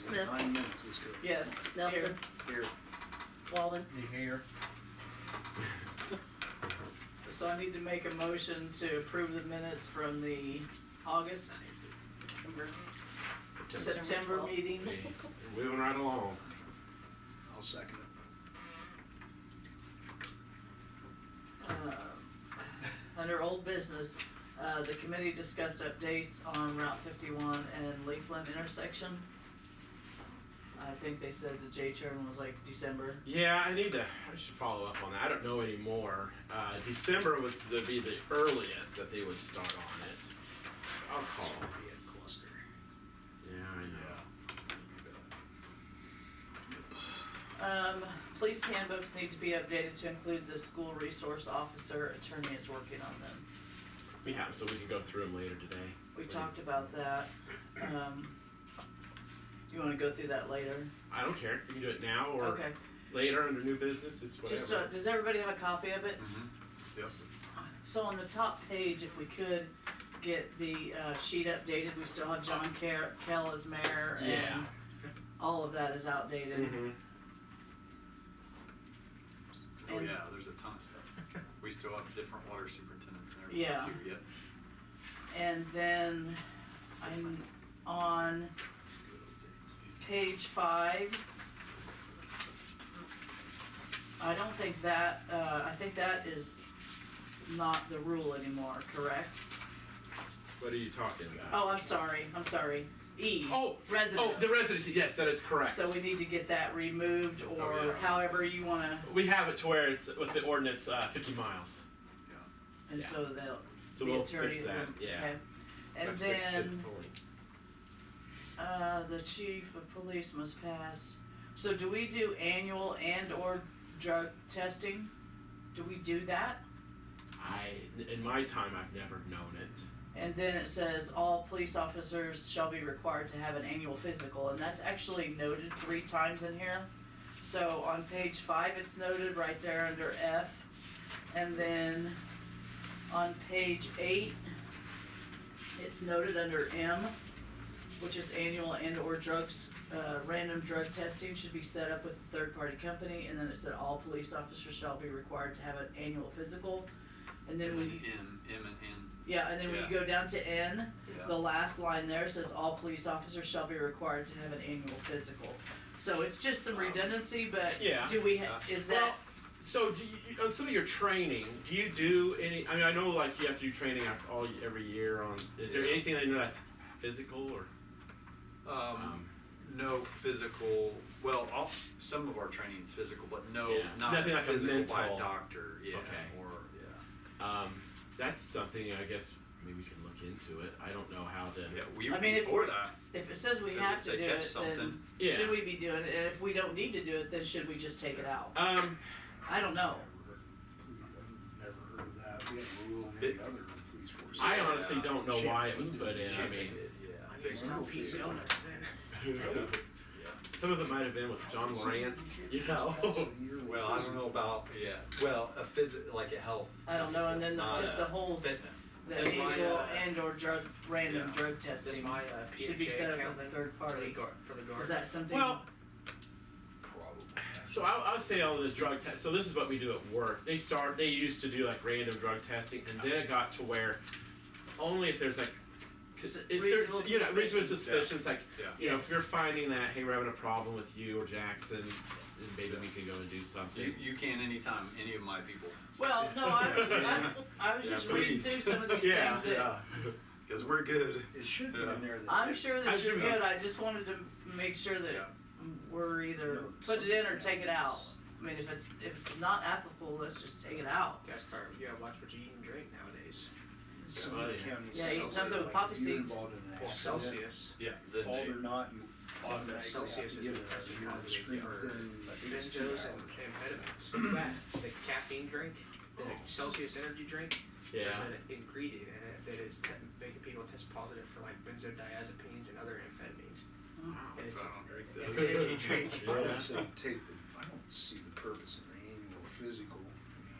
Smith. 9 minutes is good. Yes. Nelson. Here. Walden. You here? So I need to make a motion to approve the minutes from the August, September 12th. meeting. We're moving right along. I'll second it. Under old business, the committee discussed updates on Route 51 and Lakeland intersection. I think they said the J turn was like December. Yeah, I should follow up on that. I don't know anymore. December was to be the earliest that they would start on it. I'll call. Be a cluster. Yeah, I know. Police handbooks need to be updated to include the school resource officer. Attorney is working on them. We have, so we can go through them later today. We talked about that. You wanna go through that later? I don't care. You can do it now or Okay, later under new business. It's whatever. just, does everybody have a copy of it? Yep. So on the top page, if we could get the sheet updated, we still have John Kell as mayor, Yeah. and all of that is outdated. Mhm. Oh And- yeah, there's a ton of stuff. We still have different water superintendents and everything Yeah. too, yep. And then I'm on page 5. I don't think that, I think that is not the rule anymore, correct? What are you talking about? Oh, I'm sorry. E. Oh, Residence. Oh, the residency. Yes, that is correct. So we need to get that removed, or Oh, yeah. however you wanna, We have it to where it's with the ordinance 50 miles. and Yeah. so they'll, So the we'll attorney fix that. will- Yeah. okay. And That's a good then, point. the chief of police must pass. So do we do annual and or drug testing? Do we do that? In my time, I've never known it. And then it says all police officers shall be required to have an annual physical, and that's actually noted 3 times in here. So on page 5, it's noted right there under F. And then on page 8, it's noted under M, which is annual and or drugs, random drug testing should be set up with a third-party company. And then it said all police officers shall be required to have an annual physical. And then when you, M and N. yeah, and then when you Yeah. go down to N, Yeah. the last line there says all police officers shall be required to have an annual physical. So it's just some redundancy, but Yeah. do we, is that, Well, so do you, on some of your training, do you do any? I mean, I know like you have to do training every year on. Is there Yeah. anything that you know that's physical or? No physical, well, some of our training's physical, but no, Yeah. not Nothing like a physical by mental. a doctor, yeah, Okay. or, yeah. That's something I guess maybe we can look into it. I don't know how to. Yeah, we I would mean, be if for we're- that. if it says we Because have if to they do catch it, then something- Yeah. should we be doing it? And if we don't need to do it, then should we just take it out? I don't know. Never heard of that. We have a rule in any other police force. I honestly don't know why it was put in. I mean, Yeah. There's no Pete Donuts then. some of it might have been with John Lawrence, you know. Well, I don't know about, yeah, well, like a health. I don't know, and then not just a the whole, fitness. the Does my, annual and or random Yeah. drug Does testing my should be PHA set up count with a then third party. for the guard? Is that something? Well, Probably. so I would say on the drug test. So this is what we do at work. They used to do like random drug testing, and then it got to where only if there's like, cause it's Reasonable certain, reasonable suspicion. suspicions. Like, Yeah. you know, if Yes. you're finding that hey, we're having a problem with you or Jackson, then maybe we can go and do something. You can anytime, any of my people. Well, no, I was Yeah, just reading please. through some of these Yeah, things that, Cause we're good. It should be Yeah. in there that. I'm sure I that you're should- good, I just wanted to make sure that Yeah. we're either put it in or take it out. I mean, if it's not applicable, let's just take it out. You gotta watch what you eat and drink nowadays. Some of the Yeah. counties. Yeah, eat Celsius, something with like, poppy if you're seeds. involved in an Well, accident, Celsius, Yeah, Fault then or not, you automatically Celsius have is to give it tested a you're on the positive screen for within, I think it's 2 benzos and hours. amphetamines. What's that? The caffeine drink, the Celsius energy drink. Yeah. There's an ingredient in it that is making people test positive for like benzodiazepines and other amphetamines. Wow. And that's it's why I don't drink an that. energy drink. I Yeah. would say I don't see the purpose of the annual physical.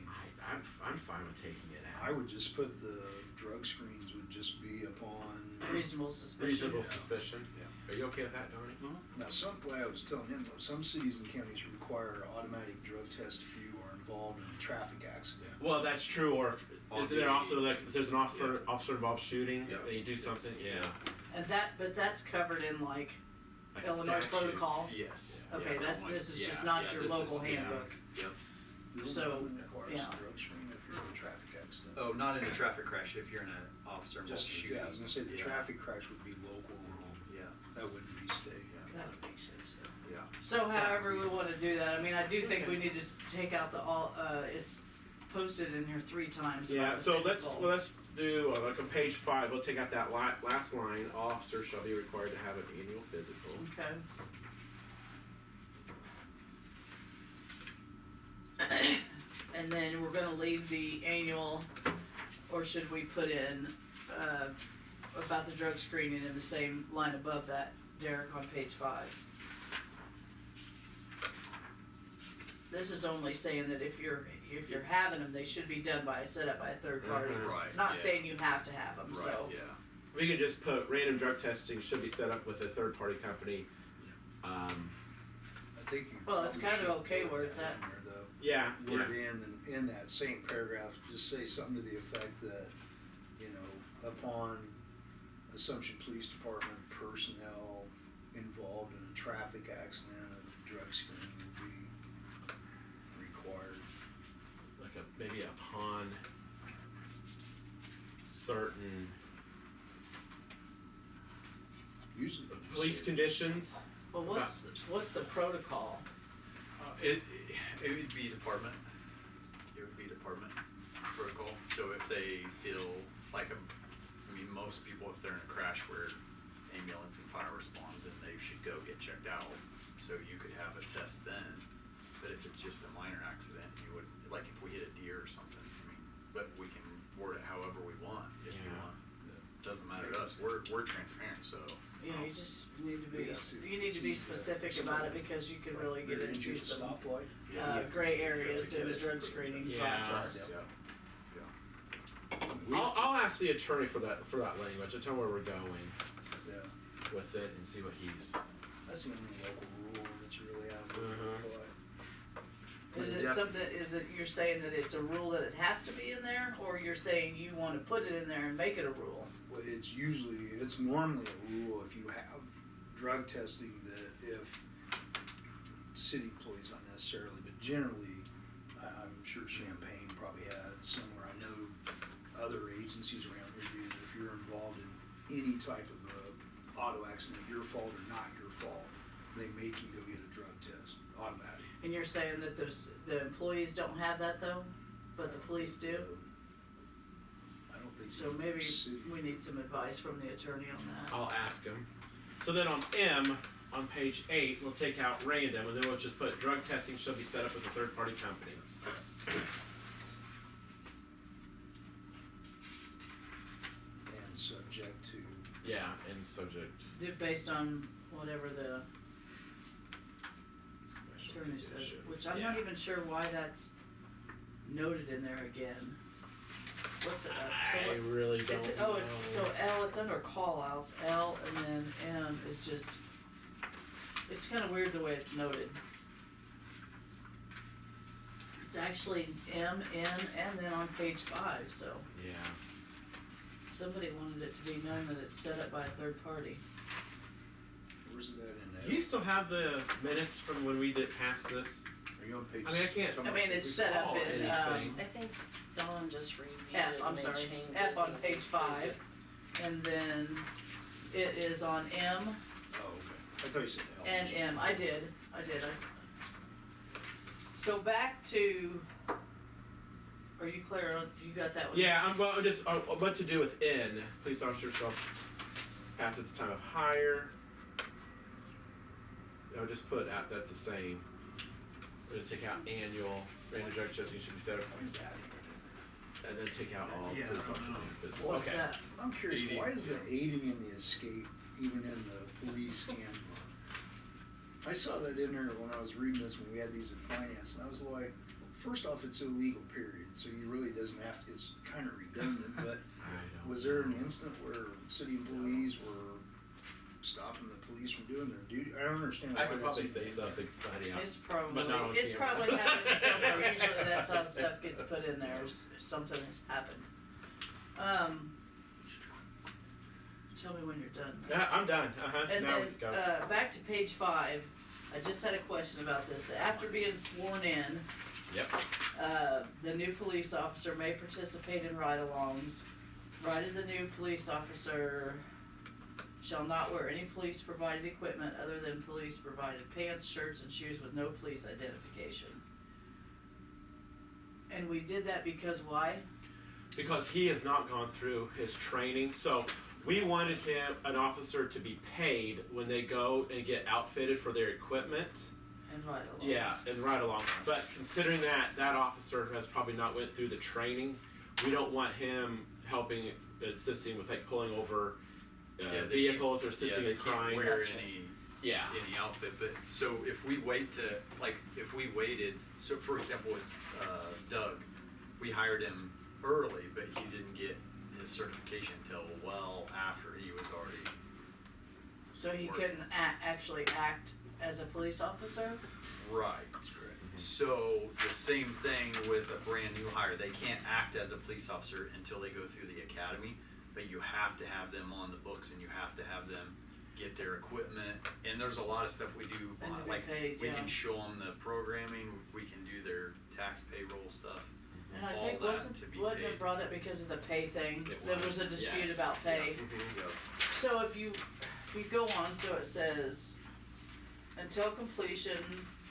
I mean, I'm fine with taking it I out. would just put the drug screens would just be upon. Reasonable suspicion. Reasonable Yeah. suspicion. Are you okay with that, Donnie? Now, like I was telling him though, some cities and counties require an automatic drug test if you are involved in a traffic accident. Well, that's true, or isn't there also like, if there's an officer involved shooting, Yeah. they do It's- something, yeah. And but that's covered in like Like a Illinois statute. protocol. Yes. Okay, Yeah, this is yeah, just not yeah, your this local is- yeah. handbook. Yep. So, Requires yeah. a drug screen if you're in a traffic accident. Oh, not in a traffic crash, if you're in an officer involved Just, shooting. yeah, I was gonna say the Yeah. traffic crash would be local rule, Yeah, that wouldn't be state. That would make sense. yeah. So however we wanna do that, I mean, I do think we need to take out it's posted in here 3 times Yeah, about the so physical. let's do, like on page 5, we'll take out that last line, officers shall be required to have an annual physical. Okay. And then we're gonna leave the annual, or should we put in, about the drug screening in the same line above that, Derek, on page 5? This is only saying that if you're having them, they should be done set up by a third party. Mhm. Right, It's not yeah. saying you have to have them, Right, so. yeah. We can just put random drug testing should be set up with a third party company. I think you. Well, it's probably kinda should okay word where that it's at. in there, though. Yeah, Word yeah. in that same paragraph, just say something to the effect that, you know, upon Assumption Police Department personnel involved in a traffic accident, a drug screening will be required. Like maybe upon certain Usually. police conditions. Well, what's the protocol? It would be department. It would be department protocol. So if they feel like most people, if they're in a crash where ambulance and fire respond, then they should go get checked out. So you could have a test then. But if it's just a minor accident, you would, like if we hit a deer or something, but we can word it however we want, if you Yeah. want. It doesn't matter to us. We're transparent, so. You know, you just need to be, Yeah. you need to be specific about it because you can really get into some stoplight. gray areas in the drug screening Yeah. process. Yeah. I'll ask the attorney for that language. I'll tell him where we're going Yeah, with it and see what he's. that's the only local rule that you really have to Mhm. apply. Is it something, you're saying that it's a rule that it has to be in there, or you're saying you wanna put it in there and make it a rule? Well, it's normally a rule if you have drug testing that if city employees, not necessarily, but generally, I'm sure Champaign probably had similar, I know other agencies around here do, that if you're involved in any type of a auto accident, your fault or not your fault, they make you go get a drug test, automatic. And you're saying that the employees don't have that though, but the police do? I don't think So maybe city- we need some advice from the attorney on that. I'll ask him. So then on M, on page 8, we'll take out random, and then we'll just put drug testing shall be set up with a third party company. And subject to, Yeah, and subject. Based on whatever the special attorney said, conditions. which I'm not Yeah. even sure why that's noted in there again. What's it, I really don't it's, know. so L, it's under call outs, L, and then M is just, it's kinda weird the way it's noted. It's actually M, N, and then on page 5, so Yeah. somebody wanted it to be known that it's set up by a third party. where's it at in there? Do you still have the minutes from when we did pass this? Are you on page? I mean, I can't- I mean, it's set up in, Anything. I think Dawn just reviewed it F, I'm and made sorry, changes. F on and page approved 5, it. and then it is on M Oh, okay. I thought you said L. and M, I did, So back to, are you clear on, you got that one? Yeah, I'm just what to do with N. Police officer shall pass at the time of hire. I'll just put out that's the same. We'll just take out annual. Random drug testing should be set up. Why is that even And then take out all Yeah, police I don't officer know. and physical. What's Okay. that? in there? I'm curious, Aiding, why is the yeah. aiding in the escape even in the police handbook? I saw that in there when I was reading this, when we had these in finance, and I was like, first off, it's illegal, period, so you really doesn't have to, it's kinda redundant, but I don't was there an know. instant where city employees were stopping the police from doing their duty? I don't understand why I could that's probably even say in there. something funny. It's But not on probably, it's camera. probably happened somewhere, usually that's how stuff gets put in there, is something has happened. Tell me when you're done. Yeah, I'm done. So And now we then, can go. back to page 5, I just had a question about this, that after being sworn in, Yep. the new police officer may participate in ride-alongs, provided the new police officer shall not wear any police-provided equipment other than police-provided pants, shirts, and shoes with no police identification. And we did that because why? Because he has not gone through his training, so we wanted an officer to be paid when they go and get outfitted for their equipment. And ride-alongs. Yeah, and ride-alongs. But considering that officer has probably not went through the training, we don't want him helping, assisting with like pulling over vehicles or assisting they in can't crimes. wear Yeah. any outfit, but so if we waited, so for example with Doug, we hired him early, but he didn't get his certification till well after he was already. So he Work. couldn't actually act as a police officer? Right. So the same thing with a brand new hire, they can't act as a police officer until they go through the academy, but you have to have them on the books and you have to have them get their equipment, and there's a lot of stuff we do, And to be like, paid, we yeah. can show them the programming, we can do their tax payroll stuff. And I All think that wasn't to be it paid. brought up because of the pay thing? It There was was, a dispute yes. about pay. Yep. So if you go on, so it says, until completion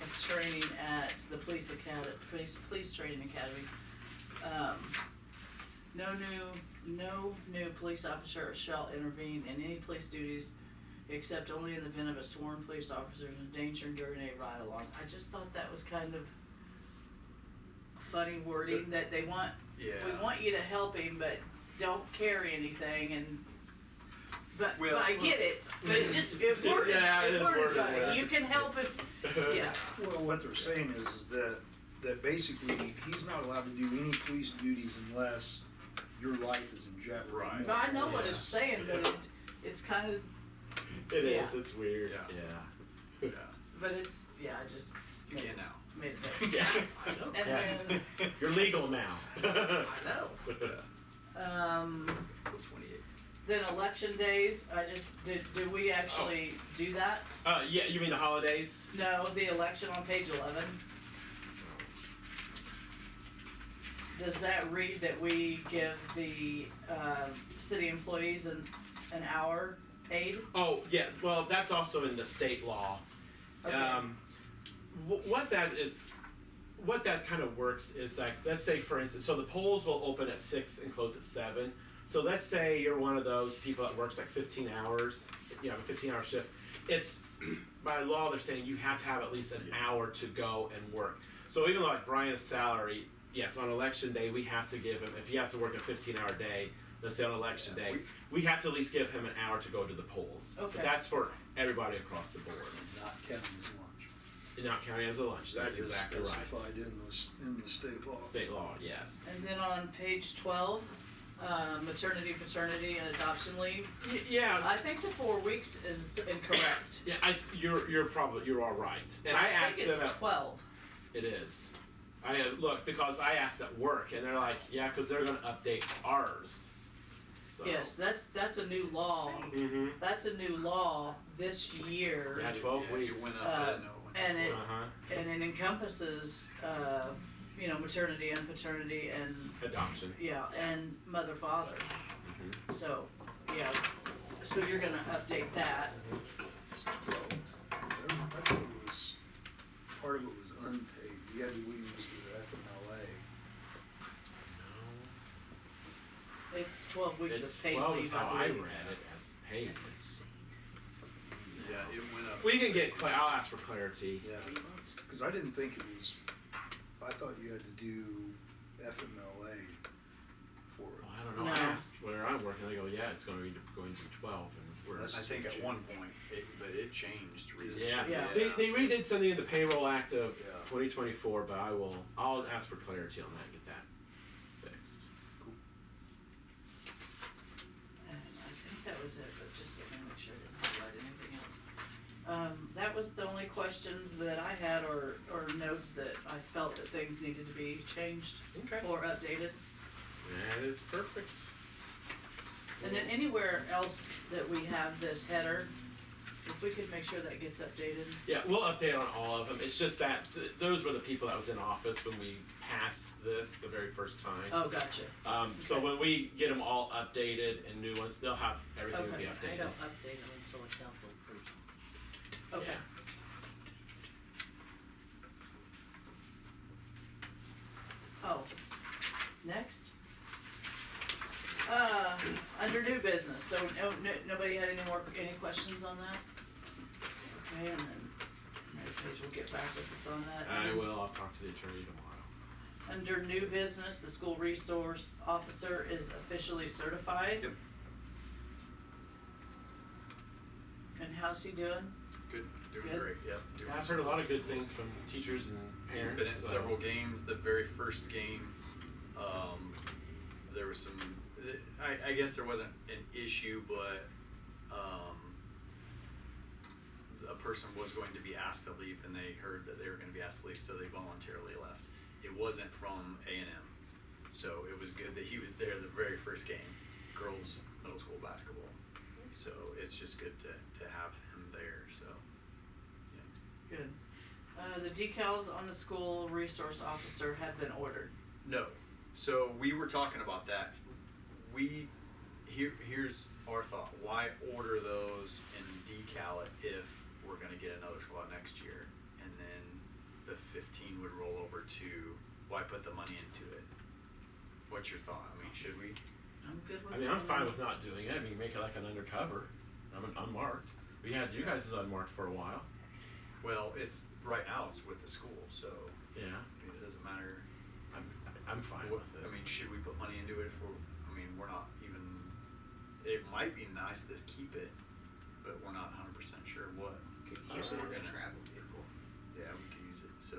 of training at the police training academy, no new police officer shall intervene in any police duties except only in the event of a sworn police officer in danger during a ride-along. I just thought that was kind of funny wording, that they want, we Yeah. want you to help him, but don't carry anything, and but Well- I get it, but it just it worded, Yeah, it it is worded worded funny. weird. You can help if yeah. Well, what they're saying is that basically he's not allowed to do any police duties unless your life is in jeopardy. Right. But I know what Yeah. it's saying, but it's kind of, It Yeah. is. It's weird. Yeah. Yeah. Yeah, but it's I just you can now. made it better. Yeah. And Yes. then You're legal now. I know. Till 28. Then election days. I just did we actually do that? Yeah, you mean the holidays? No, the election on page 11. Does that read that we give the city employees an hour paid? Oh, yeah. Well, that's also in the state law. Okay. What that kind of works is like, let's say for instance, so the polls will open at 6 and close at 7. So let's say you're one of those people that works like 15 hours, you have a 15-hour shift. It's, by law, they're saying you have to have at least an hour to go and work. So even though like Brian's salary, yes, on election day, we have to give him, if he has to work a 15-hour day, let's say on election day, we have to at least give him an hour to go to the polls. Okay. But that's for everybody across the board. Not counting his lunch. Not counting as a lunch, that's That is exactly right. specified in the state law. State law, yes. And then on page 12, maternity, paternity, and adoption leave. Yeah, I think the 4 weeks is incorrect. yeah. You're all right. And I asked think them. it's 12. It is. I look because I asked at work, and they're like, yeah, because they're going to update ours. So. Yes, that's a new law. Mm-hmm. That's a new law this year. Yeah, 12 Yeah, weeks. It went up, I didn't know. and it Uh-huh. and it encompasses maternity and paternity and Adoption. and mother father. Mm-hmm. So so you're gonna update that. It's 12. I thought it was, part of it was unpaid. You had to use the FMLA. It's 12 weeks It's of paid 12 is leave. how I believe. read it as paid. Yeah, it went up. We can get. I'll ask for clarity. Yeah, because I didn't think it was, I thought you had to do FMLA for Well, it. I don't know. No. I asked where I'm working. They go, yeah, it's going to be 12, and we're. That's- I think at one point, but it changed recently. Yeah. Yeah. They redid something in the payroll act of Yeah. 2024, but I'll ask for clarity on that and get that fixed. And I think that was it, but just let me make sure I didn't highlight anything. That was the only questions that I had or notes that I felt that things needed to be changed Okay. or updated. That is perfect. And then anywhere else that we have this header, if we could make sure that gets updated. Yeah, we'll update on all of them. It's just that those were the people that was in office when we passed this the very first time. Oh, gotcha. So when we get them all updated and new ones, they'll have everything will be Okay. I updated. don't update them until the council approves them. Okay. Yeah. Oh, next. Under new business, so nobody had any questions on that? Okay, and then Mary Paige will get back with us on that. I will. I'll talk to the attorney tomorrow. Under new business, the school resource officer is officially certified. Yep. And how's he doing? Good, doing Good. great, yep. doing Yeah, I've so heard a lot good. of good things from teachers and He's parents. been at so- several games. The very first game, there was some. I guess there wasn't an issue, but a person was going to be asked to leave, and they heard that they were going to be asked to leave, so they voluntarily left. It wasn't from A&M, so it was good that he was there the very first game, girls middle school basketball. So it's just good to have him there. So yeah. Good. The decals on the school resource officer have been ordered. No. So we were talking about that. Here's our thought. Why order those and decal it if we're gonna get another squad next year? And then the 15 would roll over to, why put the money into it? What's your thought? I mean, should we? I'm good with I mean, I'm fine with not doing it. I mean, make it like an undercover. Unmarked. We had you guys as unmarked for a while. Well, it's right now it's with the school, so Yeah. I mean, it doesn't matter. I'm fine What, with it. I mean, should we put money into it if we're not even, it might be nice to keep it, but we're not 100% sure what. Could Uh, use it we're as a gonna- travel vehicle. Yeah, we could use it, so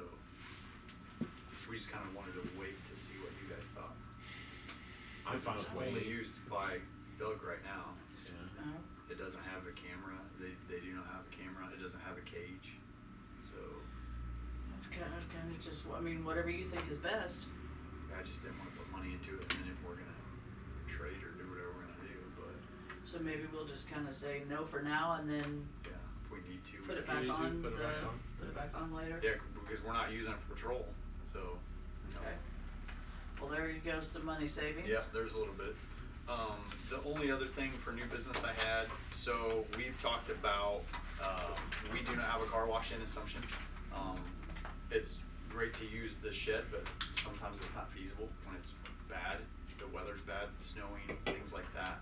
we just kinda wanted to wait to see what you guys thought. I'm fine It's with only waiting. used by Doug right now. Yeah. No? It doesn't have a camera, they do not have a camera, it doesn't have a cage, so I've kind of just, I mean, whatever you think is best. I just didn't wanna put money into it, and then if we're gonna trade or do whatever we're gonna do, but So maybe we'll just kind of say no for now and then yeah, if we need to. we put it can. back need to on put it back on. put it back on later. Yeah, because we're not using it for patrol, so. you know. Okay. Well, there you go, some money savings. Yeah, there's a little bit. The only other thing for new business I had, so we've talked about, we do not have a car wash in Assumption. It's great to use the shed, but sometimes it's not feasible when it's bad, the weather's bad, snowing, things like that.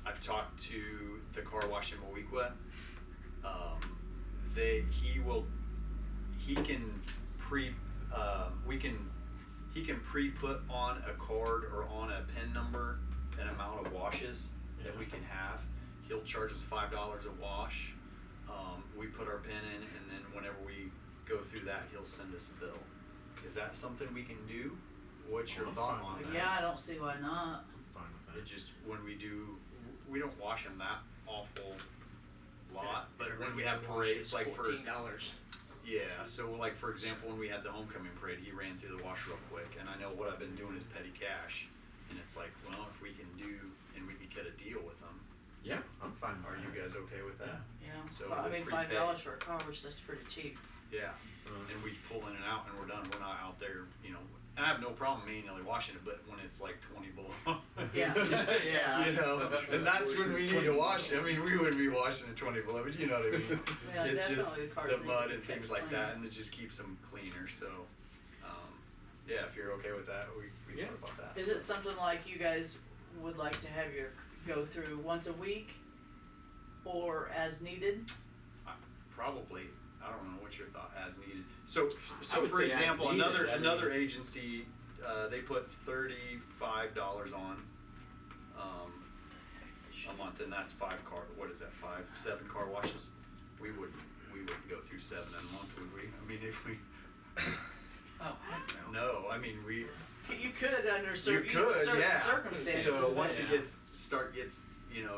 I've talked to the car wash in Moweaqua. He can pre-put on a card or on a PIN number an amount of washes that we can have. He'll charge us $5 a wash. We put our PIN in, and then whenever we go through that, he'll send us a bill. Is that something we can do? What's your I'm thought fine on with that? Yeah, I don't see why not. I'm fine with It that. just, when we do, we don't wash them that awful lot, but Their when we regular have wash parades, is like for, $14. yeah, so like for example, when we had the homecoming parade, he ran through the wash real quick, and I know what I've been doing is petty cash, and it's like, well, if we can do, and we could get a deal with them, Yeah, I'm fine with are you that. guys okay with that? Yeah. So Well, I the mean, prepaid- $5 for a car wash, that's pretty cheap. Yeah, and we pull in and out, and we're done, we're not out there, you know, and I have no problem manually washing it, but when it's like 20 below. Yeah. Yeah. You know, and that's when we need to wash it. I mean, we wouldn't be washing it 20 below, but you know what I mean. Yeah, It's just definitely the cars the need mud to and be things kept like clean. that, and it just keeps them cleaner. So, yeah, if you're okay with that, we Yeah. thought about that. Is it something like you guys would like to have your go through once a week or as needed? Probably. I don't know. What's your thought? As needed. So I would for say as example, needed, another I mean- another agency, they put $35 on. A month, and that's 5 car. What is that? 7 car washes. We wouldn't go through 7 in a month, would we? I mean, if we. Oh, heck no. No, I mean we. You could under You certain, could, certain yeah. circumstances. So but- once it gets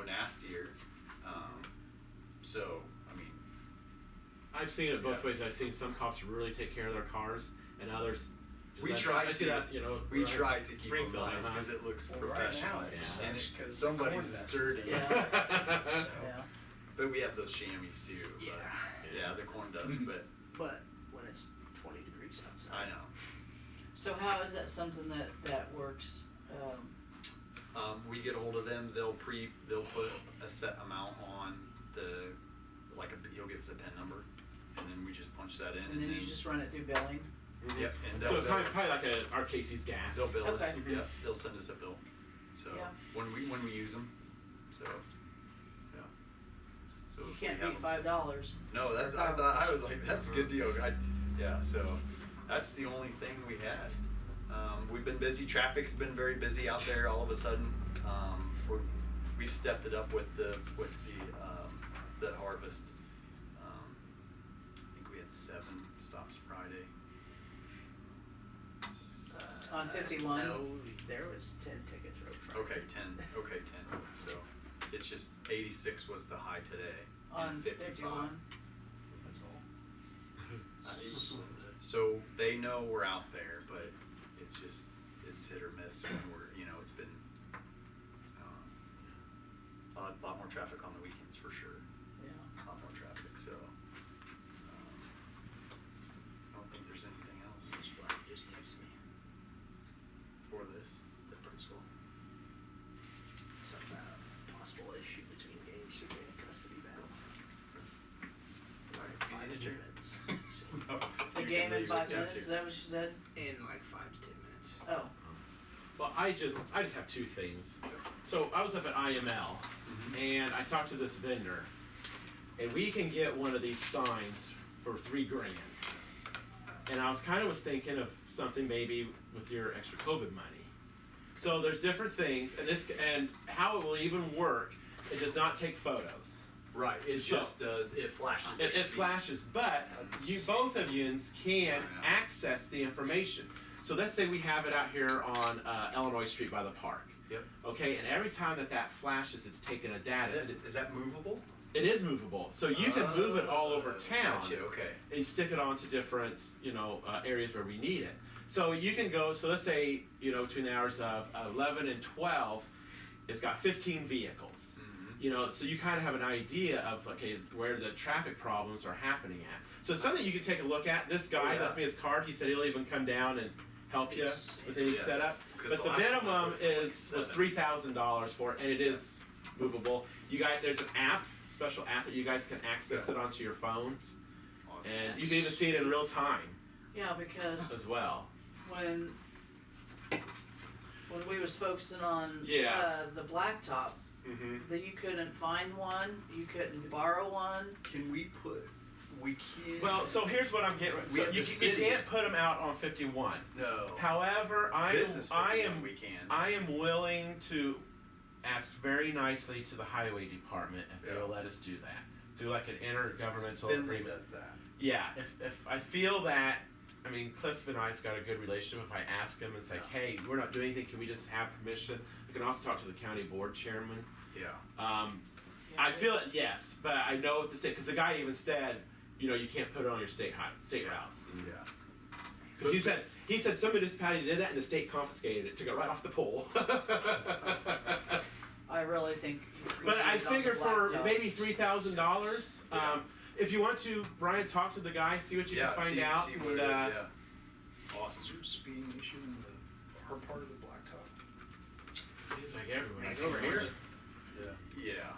nastier, so I I've seen it both Yeah. ways. I've seen some cops really take care of their cars, and others. We just try I see to. that, you know. We right try to keep them Springfield, nice because it looks Well, right professional. now it and sucks 'cause somebody's is Cornfest is dirty. in. Yeah. Yeah. But we have those chamois too. Yeah. But, yeah, the corn dust, but But when it's 20 degrees outside. I know. So how is that something that works? We get a hold of them. They'll put a set amount on the you'll give us a PIN number, and then we just punch that in, And then you just run it through billing? Mhm. Yep, and So they'll it's bill probably, us. probably like a our Casey's gas. They'll bill us. Okay. Mhm. Yep, they'll send us a bill. So Yeah. when we use them, so yeah. So You if we can't have beat them set- $5. No, that's I was like, that's a good deal. Yeah, so that's the only thing we had. We've been busy. Traffic's been very busy out there. All of a sudden, we've stepped it up with the harvest. I think we had 7 stops Friday. On 51? No, there was 10 tickets wrote Friday. Okay, 10. Okay, 10. So it's just 86 was the high today. On and 55. 51? That's all. So they know we're out there, but it's hit or miss when it's been a lot more traffic on the weekends for sure. Yeah. A lot more traffic, so I don't think there's anything else This black just texted me, for this. the principal. Something about a possible issue between game survey and custody battle. Like You 5 need to to 10 check. minutes. No, The you game can in leave 5 it down minutes, to- is that what she said? In like 5 to 10 minutes. Oh, Well, I just have 2 things. So I was up at IML, and I talked to this vendor, and we can get one of these signs for $3,000. And I was thinking of something maybe with your extra COVID money. So there's different things, and how it will even work. It does not take photos. Right, it So- just does. It flashes. It your flashes, but both of you can access the information. So let's say we have it out here on Illinois Street by the park. Yep. Okay, and every time that flashes, it's taking a data. Is that movable? It is movable, so you can move it all over town Gotcha, okay. and stick it onto different, areas where we need it. So you can go. So let's say between the hours of 11 and 12, it's got 15 vehicles. So you kind of have an idea of where the traffic problems are happening at. So it's something you can take a look at. This guy left me his card. He said he'll even come down and help you with any Yes, setup. 'cause But the the last one I minimum looked was like was $7,000. $3,000 for it, and it is movable. There's an app, special app that you guys can access it onto your phones, Awesome. and you can even see it in real time yeah, because as well. when we was focusing on Yeah. the blacktop, Mm-hmm. that you couldn't find one, you couldn't borrow one. Can we put? We can't. Well, so here's what I'm getting. We So have you the city. can't put them out on 51. No. However, I Business am we can. I am willing to ask very nicely to the highway department if they'll let us do that through like an intergovernmental Finley agreement. does that. Yeah, if I feel that, Cliff and I's got a good relationship. If I ask him and say, hey, we're not doing anything, can we just have permission? I can also talk to the county board chairman. Yeah. I feel it, yes, but I know with the state, because the guy even said, you can't put it on your state routes. Yeah. Because he said some municipality did that and the state confiscated it, took it right off the pole. I really think. But I figure for blacktop. maybe $3,000, Yeah. if you want to, Brian, talk to the guy, see what you can find out. See what and, it is, yeah. Awesome. Is there a speeding issue in our part of the blacktop? Seems like everywhere. Like over here? Yeah.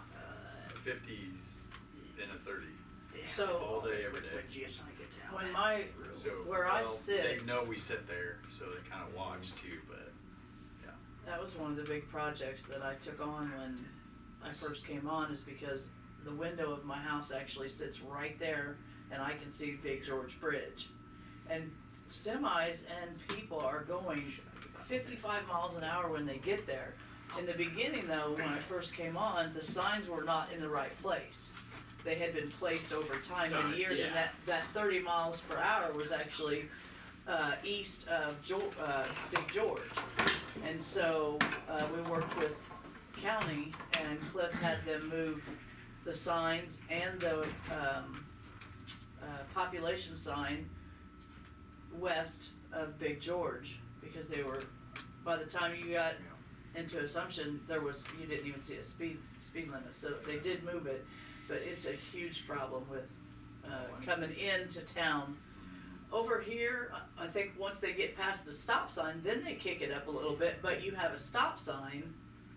50s in a 30. So- all day, every day. When GSI gets out. When my So where I well, sit, they know we sit there, so they kind of watch too. But that was one of the big projects that I took on when I first came on, is because the window of my house actually sits right there, and I can see Big George Bridge, and semis and people are going 55 miles an hour when they get there. In the beginning though, when I first came on, the signs were not in the right place. They had been placed over time, Time, many years, and yeah. that 30 miles per hour was actually east of Big George. And so we worked with county, and Cliff had them move the signs and the population sign west of Big George, because they were, by the time you got into Assumption, you didn't even see a speed limit, so they did move it, but it's a huge problem with, coming into town. Over here, I think once they get past the stop sign, then they kick it up a little bit, but you have a stop sign.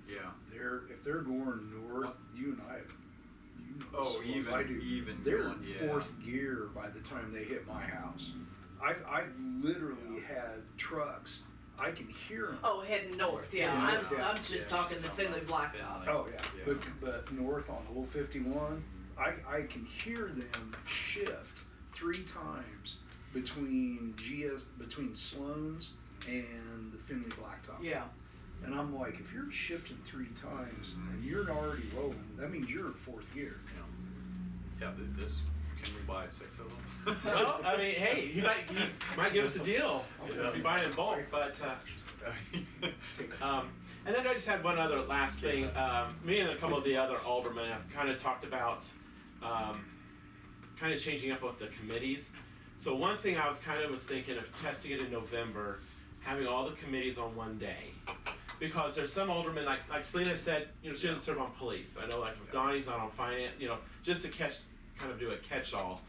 Yeah. If they're going north, you and I, you know Oh, as well as I do, even they're going, in yeah. fourth gear by the time they hit my house. I've literally had trucks, I can hear them. Oh, heading north, yeah, Yeah. I'm just talking the Finley Blacktop. Oh, yeah, Yeah. but north on Old 51, I can hear them shift 3 times between Sloan's and the Finley Blacktop. Yeah, And I'm like, if you're shifting 3 times and you're already rolling, that means you're in 4th gear. Yeah, this, can we buy 6 of them? Well, I mean, hey, he might give us a deal if we buy it in bulk, but, and then I just had one other last thing. Me and a couple of the other aldermen have kind of talked about kind of changing up with the committees. So one thing I was thinking of testing it in November, having all the committees on one day. Because there's some aldermen, like Selena said, she doesn't serve on police. I know, like, if Donnie's not on finance, just to kind of do a catch-all.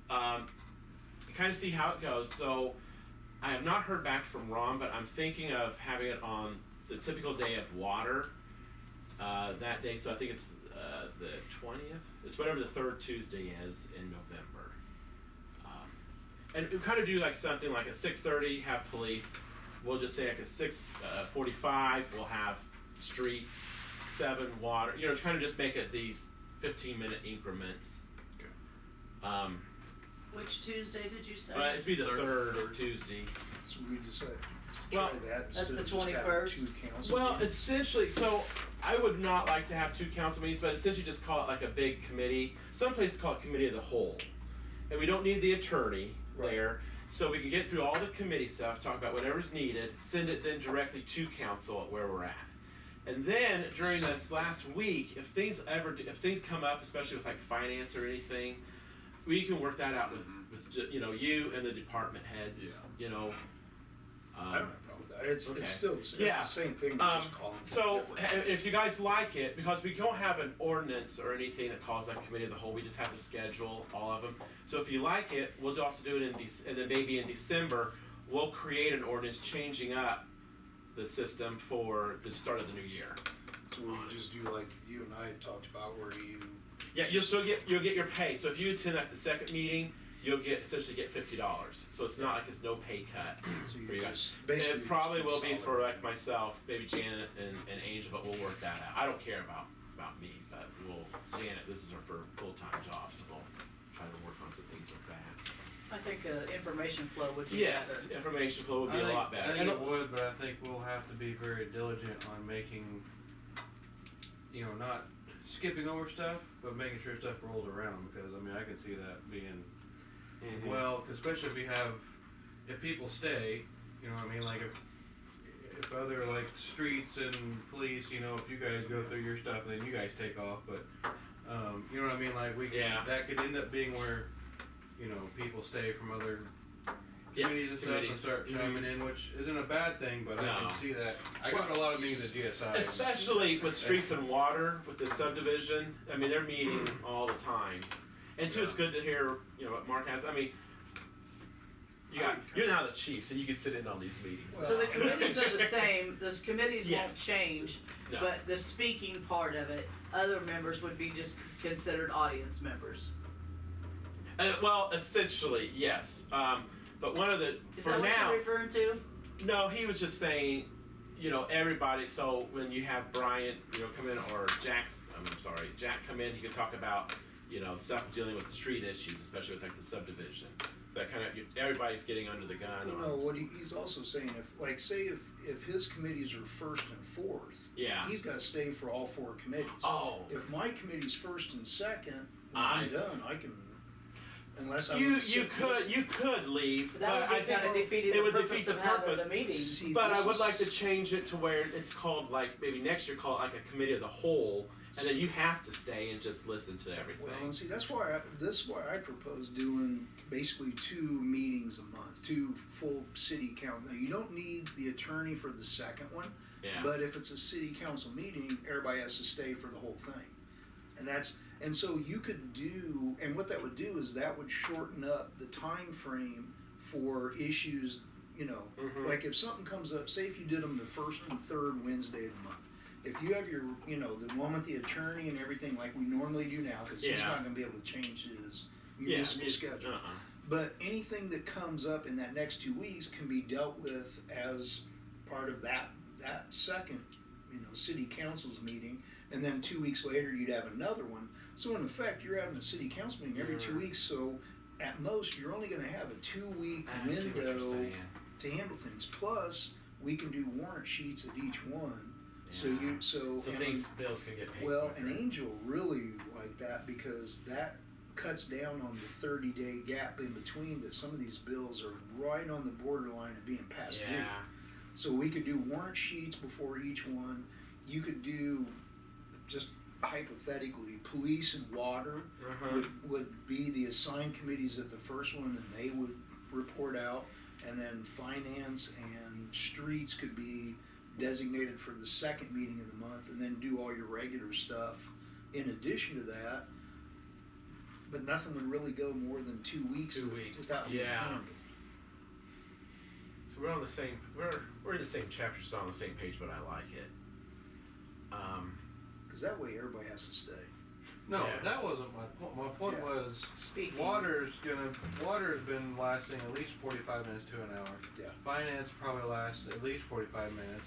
Kind of see how it goes. So I have not heard back from Ron, but I'm thinking of having it on the typical day of water that day. So I think it's the 20th. It's whatever the 3rd Tuesday is in November. And we kind of do like something like at 6:30 have police. We'll just say like at 6:45 we'll have streets, 7 water. To kind of just make it these 15-minute increments. Okay. which Tuesday did you say? It'd be the Third. third Tuesday. So we decided Well, try that that's instead the of just having 21st. 2 council Well, meetings. essentially, so I would not like to have 2 council meetings, but essentially just call it like a big committee. Some places call it committee of the whole. And we don't need the attorney there. So we can get through all the committee stuff, talk about whatever's needed, send it then directly to council at where we're at. And then during this last week, if things come up, especially with like finance or anything, we can work that out with you and the department heads. Yeah. I don't have a problem with that. It's Okay. still it's Yeah. the same thing. We're just calling it So different. if you guys like it, because we don't have an ordinance or anything that calls like committee of the whole, we just have to schedule all of them. So if you like it, we'll also do it and then maybe in December, we'll create an ordinance changing up the system for the start of the new year. So we just do like you and I had talked about, where you Yeah, you'll get your pay. So if you attend like the second meeting, you'll essentially get $50. So it's not like it's no pay cut so for you guys. just basically It probably just will be for like consolidate. myself, maybe Janet and Angel, but we'll work that out. I don't care about me, but Janet, this is her full-time job, so we'll try to work on some things like that. I think information flow would be Yes, better. information flow would be a lot better. I think And- it would, but I think we'll have to be very diligent on making, not skipping over stuff, but making sure stuff rolls around, because, I can see that being, Mhm. well, 'cause especially if people stay, like if other, like, streets and police, if you guys go through your stuff, then you guys take off, but, you know what I mean, like, Yeah. that could end up being where, people stay from other committees and stuff and committees. start chiming in, which isn't a bad thing, but I No. can see that. I got a lot of meetings at GSI. Especially with streets and water, with the subdivision, they're meeting all the time. And two, it's good to hear, what Mark has, you're now the chief, so you can sit in on these meetings. So the committees are the same, those committees won't Yes. change, No. but the speaking part of it, other members would be just considered audience members. Well, essentially, yes. But one of the, Is for that what now, you're referring to? no, he was just saying, everybody, so when you have Brian, come in, or Jack come in, he can talk about, stuff dealing with street issues, especially with like the subdivision. So that kind of, everybody's getting under the gun. No, what he's also saying, if his committees are first and fourth, Yeah. he's got to stay for all 4 committees. Oh. If my committee's first and second, when I- I'm done, I can, unless I'm You could leave, That would but be I think kinda defeating it the would purpose defeat the of having purpose. the meeting. See, But this I would is- like to change it to where it's called, like, maybe next year call it like a committee of the whole, and then you have to stay and just listen to everything. Well, and see, that's why I propose doing basically 2 meetings a month, 2 full city council. Now, you don't need the attorney for the second one, Yeah. but if it's a city council meeting, everybody has to stay for the whole thing. And so you could do, and what that would do is that would shorten up the time frame for issues, you know, Mhm. like if something comes up, say if you did them the first and third Wednesday of the month. If you have your, you know, the one with the attorney and everything like we normally do now, because he's Yeah. not gonna be able to change his Yeah. municipal schedule. Uh-uh. But anything that comes up in that next 2 weeks can be dealt with as part of that second, you know, city council's meeting, and then 2 weeks later you'd have another one. So in effect, you're having a city council meeting every 2 weeks. So at most, you're only going to have a 2-week I see what you're window saying. to handle things. Plus, we can do warrant sheets at each one. So Yeah. So and- things, bills can get paid. well, quicker. an Angel really like that because that cuts down on the 30-day gap in between that some of these bills are right on the borderline of being passed due. Yeah. So we could do warrant sheets before each one. You could do, just hypothetically, police and water Uh-huh. would be the assigned committees at the first one, and they would report out. And then finance and streets could be designated for the second meeting of the month, and then do all your regular stuff in addition to that. But nothing would really go more than 2 weeks 2 weeks, without being yeah. handled. So we're on the same. We're in the same chapter, so on the same page, but I like it. Because that way everybody has to stay. No, Yeah. that wasn't my point. My point Yeah. was Speaking. water's been lasting at least 45 minutes to an hour. Yeah. Finance probably lasts at least 45 minutes.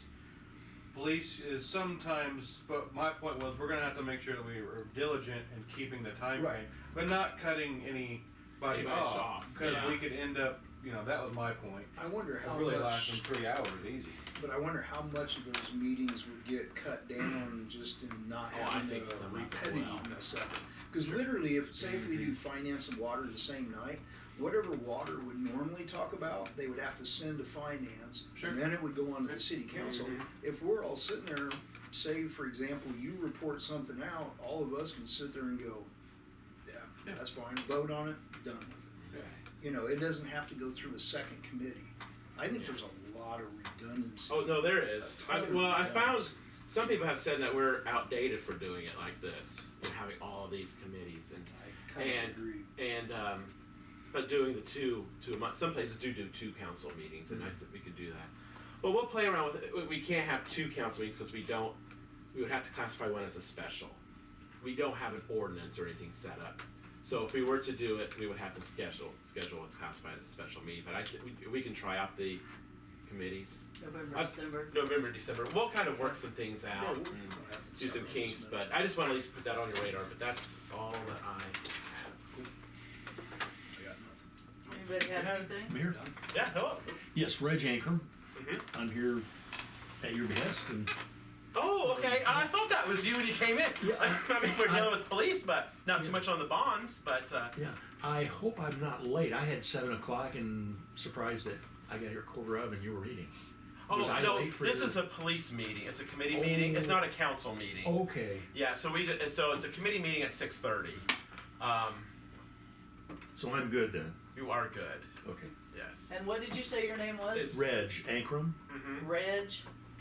Police is sometimes, but my point was we're gonna have to make sure that we are diligent in keeping the time Right. frame, but not cutting anybody Anybody's off. off, Because yeah. we could end up, you know, that was my point. I wonder It how really much. lasting 3 hours easy. But I wonder how much of those meetings would get cut down just in not Oh, I having think the some of it will. repetitiveness of it. Because literally, if say if we Mm-hmm. do finance and water the same night, whatever water would normally talk about, they would have to send to finance, Sure. and then it would go on to the city council. Mhm. If we're all sitting there, say for example, you report something out, all of us can sit there and go, yeah, Yeah. that's fine, vote on it, done with it. Okay. You know, it doesn't have to go through a second committee. I think Yeah. there's a lot of redundancy. Oh no, there is. A ton of Well, I found redundancy. some people have said that we're outdated for doing it like this and having all these committees I kind and- of agree. and but doing the two a month. Some places do 2 council meetings, and I said we could do that. But we'll play around with it. We can't have 2 council meetings because we would have to classify one as a special. We don't have an ordinance or anything set up. So if we were to do it, we would have to schedule what's classified as a special meeting. But I said we can try out the committees. November, I- December. November, December. We'll kind of work some things Yeah, out we'll and have to do some start kinks, with but I just want to at least put that on your radar. But that's all that I have. I got nothing. Anybody have anything? Mayor? Yeah, hello. Yes, Reg Ankrum. Mhm. I'm here at your behest and Oh, okay. I thought that was you when you came in. Yeah, I mean, we're dealing with police, but not too much on the bonds. But yeah, I hope I'm not late. I had 7 o'clock and surprised that I got here at 1:15 and you were reading. Was I no, late for this your- is a police meeting. It's a committee meeting. It's not a council meeting. Okay, Yeah, so so it's a committee meeting at 6:30. so I'm good then. You are good. Okay. Yes. And what did you say your name was? It's- Reg Ankrum, Mm-hmm. Reg.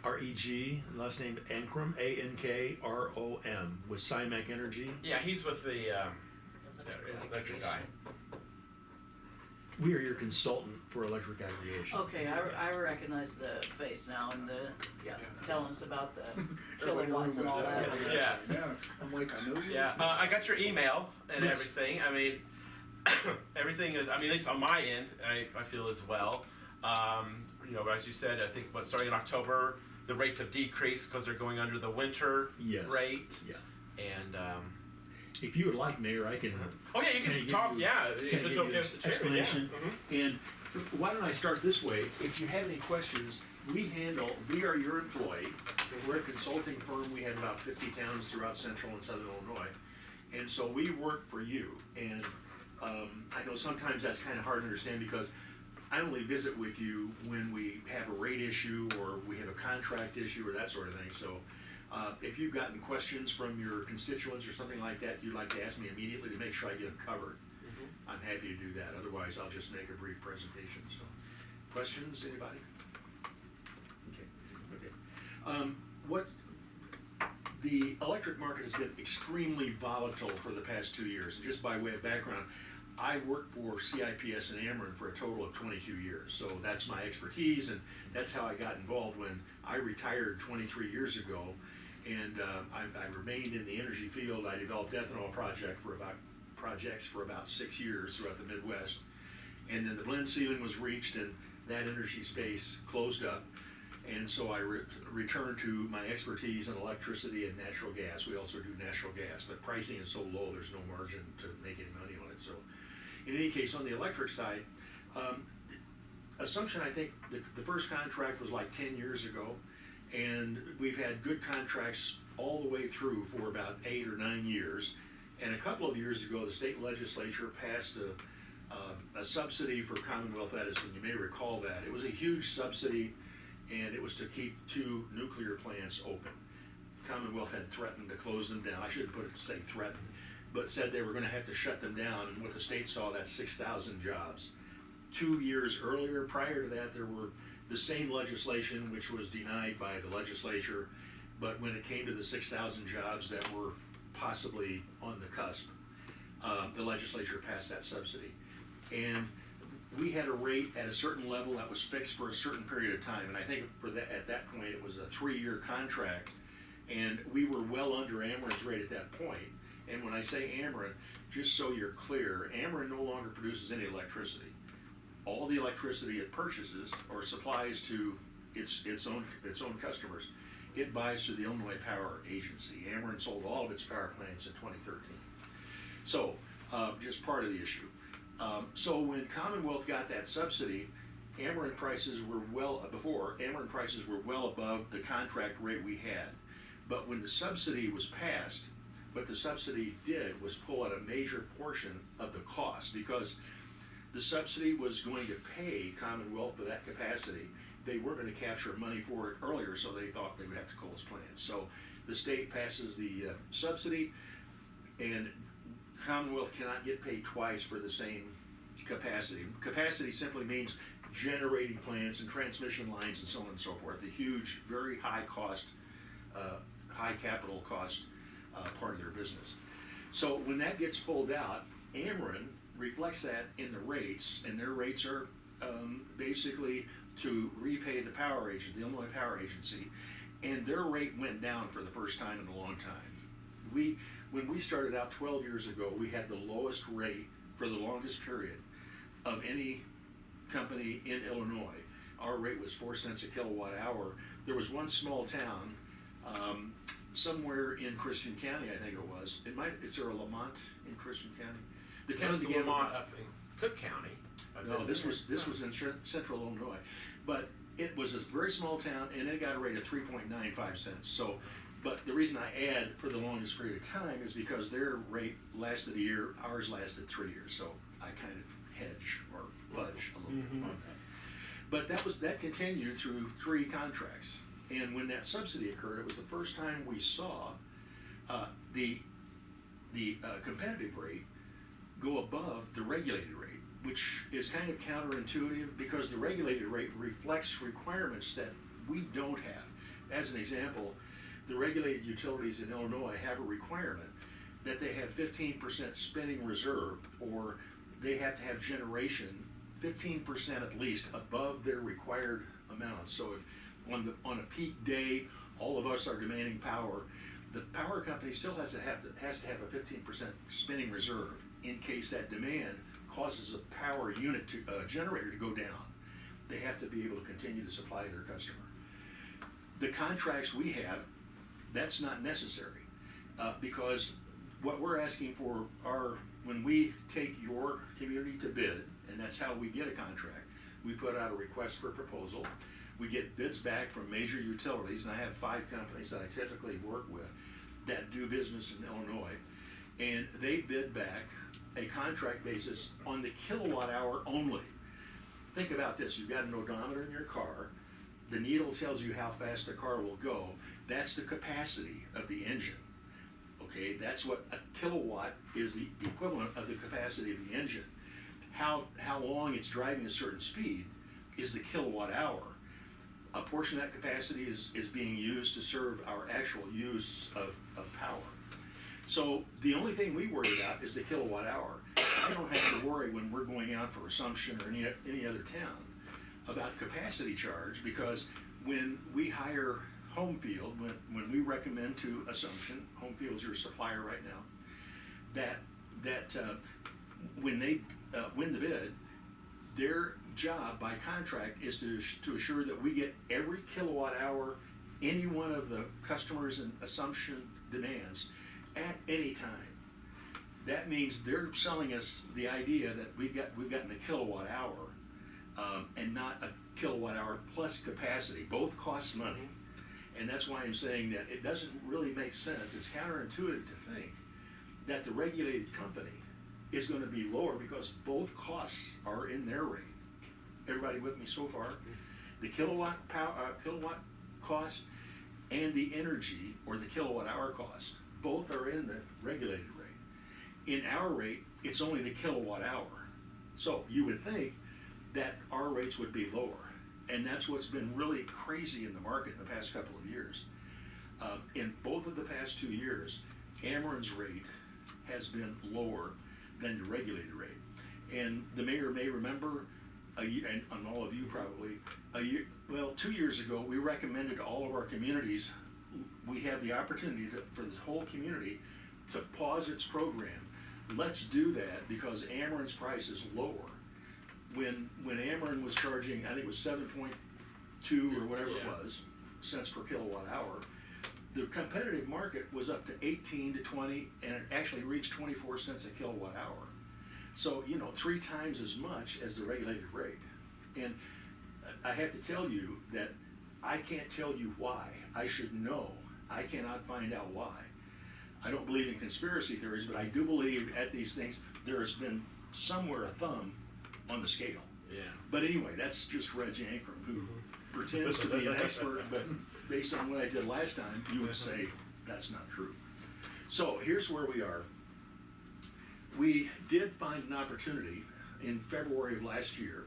R-E-G, last name Ankrum, A-N-K-R-O-M, with Cymac Energy. Yeah, he's with the electric guy. We are your consultant for electric aggregation. Okay, I recognize the face now and telling us about the Everybody kilowatts and all remember that. Yes. Yeah, I'm like, I know you. Yeah, I got your email and Yes. everything. I mean, everything is. I mean, at least on my end, I feel as well. You know, as you said, I think starting in October, the rates have decreased because they're going under the winter Yes. rate. Yeah. And If you would like, Mayor, I can oh yeah, you Can I can give talk. you- Yeah, can I if it's give okay you with the chair. explanation? Yeah. Mhm. And why don't I start this way? If you have any questions, we are your employee. We're a consulting firm. We have about 50 towns throughout central and southern Illinois. And so we work for you. And I know sometimes that's kind of hard to understand because I only visit with you when we have a rate issue or we have a contract issue or that sort of thing. So If you've gotten questions from your constituents or something like that, you'd like to ask me immediately to make sure I get them covered, I'm happy to do that. Otherwise, I'll just make a brief presentation, so. Questions, anybody? Okay. The electric market has been extremely volatile for the past 2 years. And just by way of background, I worked for CIPS and Ameren for a total of 22 years. So that's my expertise, and that's how I got involved when I retired 23 years ago. And I remained in the energy field. I developed ethanol projects for about 6 years throughout the Midwest. And then the blend ceiling was reached, and that energy space closed up. And so I returned to my expertise in electricity and natural gas. We also do natural gas, but pricing is so low, there's no margin to make any money on it. So in any case, on the electric side, Assumption, I think the first contract was like 10 years ago, and we've had good contracts all the way through for about 8 or 9 years. And a couple of years ago, the state legislature passed a subsidy for Commonwealth Edison. You may recall that. It was a huge subsidy, and it was to keep 2 nuclear plants open. Commonwealth had threatened to close them down. I shouldn't say threatened, but said they were going to have to shut them down. And what the state saw, that's 6,000 jobs. 2 years earlier, prior to that, there were the same legislation which was denied by the legislature, but when it came to the 6,000 jobs that were possibly on the cusp, the legislature passed that subsidy. And we had a rate at a certain level that was fixed for a certain period of time, and I think for that, at that point it was a 3-year contract, and we were well under Ameren's rate at that point. And when I say Ameren, just so you're clear, Ameren no longer produces any electricity. All the electricity it purchases or supplies to its own customers, it buys through the Illinois Power Agency. Ameren sold all of its power plants in 2013. So, just part of the issue. So when Commonwealth got that subsidy, Ameren prices were well above the contract rate we had. But when the subsidy was passed, what the subsidy did was pull out a major portion of the cost, because the subsidy was going to pay Commonwealth for that capacity. They weren't going to capture money for it earlier, so they thought they would have to close plants. So the state passes the subsidy, and Commonwealth cannot get paid twice for the same capacity. Capacity simply means generating plants and transmission lines and so on and so forth. A huge, very high cost, high capital cost part of their business. So when that gets pulled out, Ameren reflects that in the rates, and their rates are basically to repay the power agent, the Illinois Power Agency, and their rate went down for the first time in a long time. When we started out 12 years ago, we had the lowest rate for the longest period of any company in Illinois. Our rate was 4 cents a kilowatt hour. There was one small town, somewhere in Christian County, I think it was. Is there a Lamont in Christian County? The town There's began Lamont up in Cook County. No, this was in central Illinois, but it was a very small town, and it got a rate of 3.95 cents. So, but the reason I add for the longest period of time is because their rate lasted a year, ours lasted 3 years. So I kind of hedge or fudge a little bit on that. But that continued through 3 contracts, and when that subsidy occurred, it was the first time we saw the competitive rate go above the regulated rate, which is kind of counterintuitive because the regulated rate reflects requirements that we don't have. As an example, the regulated utilities in Illinois have a requirement that they have 15% spinning reserve, or they have to have generation 15% at least above their required amounts. So if on a peak day, all of us are demanding power, the power company still has to have a 15% spinning reserve in case that demand causes a power unit generator to go down. They have to be able to continue to supply their customer. The contracts we have, that's not necessary, because what we're asking for are, when we take your community to bid, and that's how we get a contract, we put out a request for proposal. We get bids back from major utilities, and I have 5 companies that I typically work with that do business in Illinois, and they bid back a contract basis on the kilowatt hour only. Think about this: you've got an odometer in your car, the needle tells you how fast the car will go, that's the capacity of the engine. Okay, that's what a kilowatt is, the equivalent of the capacity of the engine. How long it's driving a certain speed is the kilowatt hour. A portion of that capacity is being used to serve our actual use of power. So the only thing we worry about is the kilowatt hour. I don't have to worry when we're going out for Assumption or any other town about capacity charge, because when we hire Homefield, when we recommend to Assumption, Homefield's your supplier right now, that when they win the bid, their job by contract is to assure that we get every kilowatt hour any one of the customers and Assumption demands at any time. That means they're selling us the idea that we've gotten a kilowatt hour, and not a kilowatt hour plus capacity. Both cost money, and that's why I'm saying that it doesn't really make sense. It's counterintuitive to think that the regulated company is going to be lower because both costs are in their rate. Everybody with me so far? The kilowatt cost and the energy or the kilowatt hour cost, both are in the regulated rate. In our rate, it's only the kilowatt hour. So you would think that our rates would be lower. And that's what's been really crazy in the market in the past couple of years. In both of the past 2 years, Ameren's rate has been lower than the regulated rate. And the mayor may remember, and all of you probably, 2 years ago, we recommended to all of our communities, we have the opportunity for the whole community to pause its program. Let's do that because Ameren's price is lower. When Ameren was charging, I think it was 7.2 or whatever it was, cents per kilowatt hour, the competitive market was up to 18 to 20, and it actually reached 24 cents a kilowatt hour. So, 3 times as much as the regulated rate. And I have to tell you that I can't tell you why. I should know. I cannot find out why. I don't believe in conspiracy theories, but I do believe at these things there has been somewhere a thumb on the scale. Yeah. But anyway, that's just Reg Ankrum, who pretends to be an expert, but based on what I did last time, you would say that's not true. So here's where we are. We did find an opportunity in February of this year,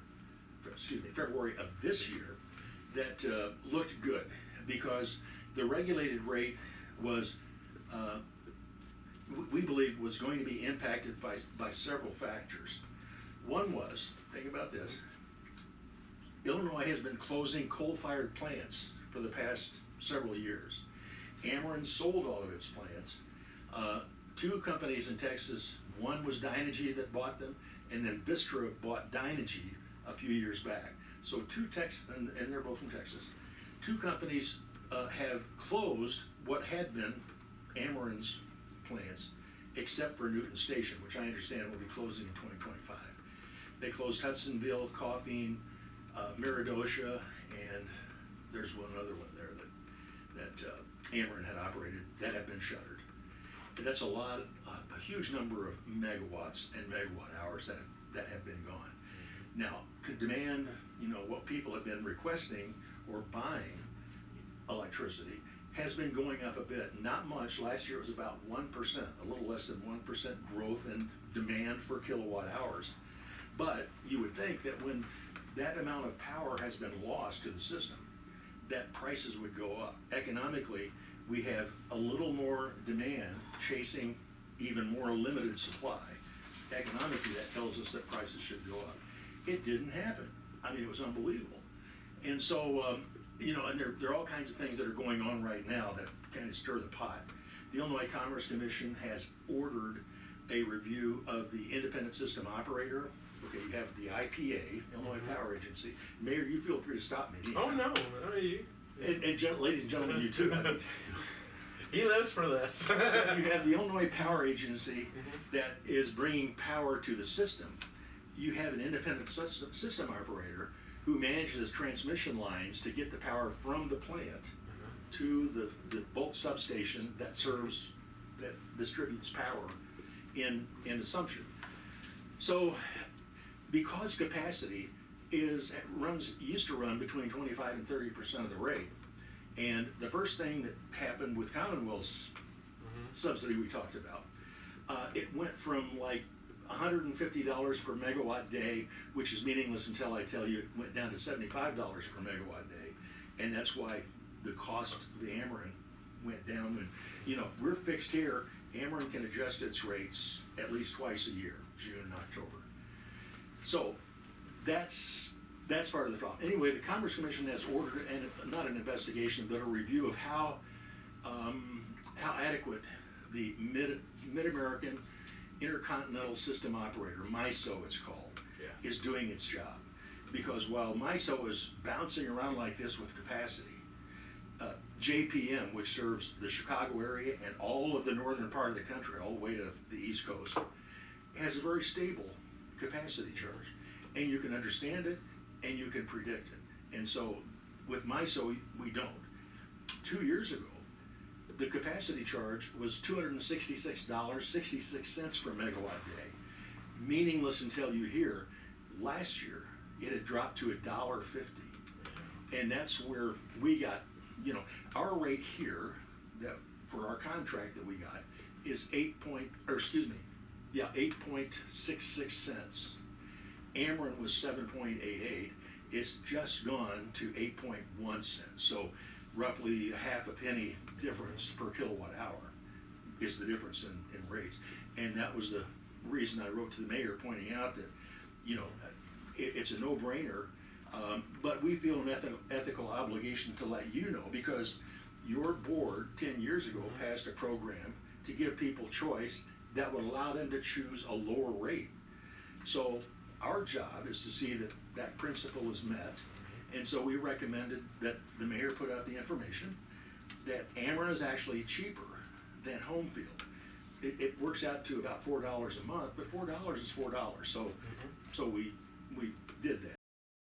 that looked good, because the regulated rate was, we believe, was going to be impacted by several factors. One was, think about this, Illinois has been closing coal-fired plants for the past several years. Ameren sold all of its plants. 2 companies in Texas, one was Dynegy that bought them, and then Vistra bought Dynegy a few years back. So and they're both from Texas. 2 companies have closed what had been Ameren's plants, except for Newton Station, which I understand will be closing in 2025. They closed Hudsonville, Coffeen, Meridosha, and there's one other one there that Ameren had operated that have been shuttered. And that's a huge number of megawatts and megawatt hours that have been gone. Now, to demand, what people have been requesting or buying electricity has been going up a bit. Not much. Last year it was about 1%, a little less than 1% growth in demand for kilowatt hours. But you would think that when that amount of power has been lost to the system, that prices would go up. Economically, we have a little more demand chasing even more limited supply. Economically, that tells us that prices should go up. It didn't happen. I mean, it was unbelievable. And so, and there are all kinds of things that are going on right now that kind of stir the pot. The Illinois Commerce Commission has ordered a review of the independent system operator. Okay, you have the IPA, Illinois Power Agency. Mayor, you feel free to stop me. Oh, no. And ladies and gentlemen, you too. I mean, he lives for this. you have the Illinois Power Agency that is bringing power to the system. You have an independent system operator who manages transmission lines to get the power from the plant to the bulk substation that distributes power in Assumption. So, because capacity used to run between 25 and 30% of the rate, And the first thing that happened with Commonwealth's subsidy we talked about, it went from like $150 per megawatt day, which is meaningless until I tell you it went down to $75 per megawatt day. And that's why the cost of the Ameren went down. And, you know, we're fixed here. Ameren can adjust its rates at least twice a year, June and October. So that's part of the problem. Anyway, the Commerce Commission has ordered, and not an investigation, but a review of how adequate the Mid-American Intercontinental System Operator, MISO it's called, Yeah. is doing its job. Because while MISO is bouncing around like this with capacity, JPM, which serves the Chicago area and all of the northern part of the country, all the way to the East Coast, has a very stable capacity charge. And you can understand it, and you can predict it. And so with MISO, we don't. 2 years ago, the capacity charge was $266.66 per megawatt day. Meaningless until you hear, last year, it had dropped to $1.50. And that's where we got, you know, our rate here, that for our contract that we got, is 8.66 cents. Ameren was 7.88. It's just gone to 8.1 cents. So roughly a half a penny difference per kilowatt hour is the difference in rates. And that was the reason I wrote to the mayor pointing out that, you know, it's a no-brainer, but we feel an ethical obligation to let you know, because your board 10 years ago passed a program to give people choice that would allow them to choose a lower rate. So our job is to see that that principle is met. And so we recommended that the mayor put out the information that Ameren is actually cheaper than Homefield. It works out to about $4 a month, but $4 is $4. So we did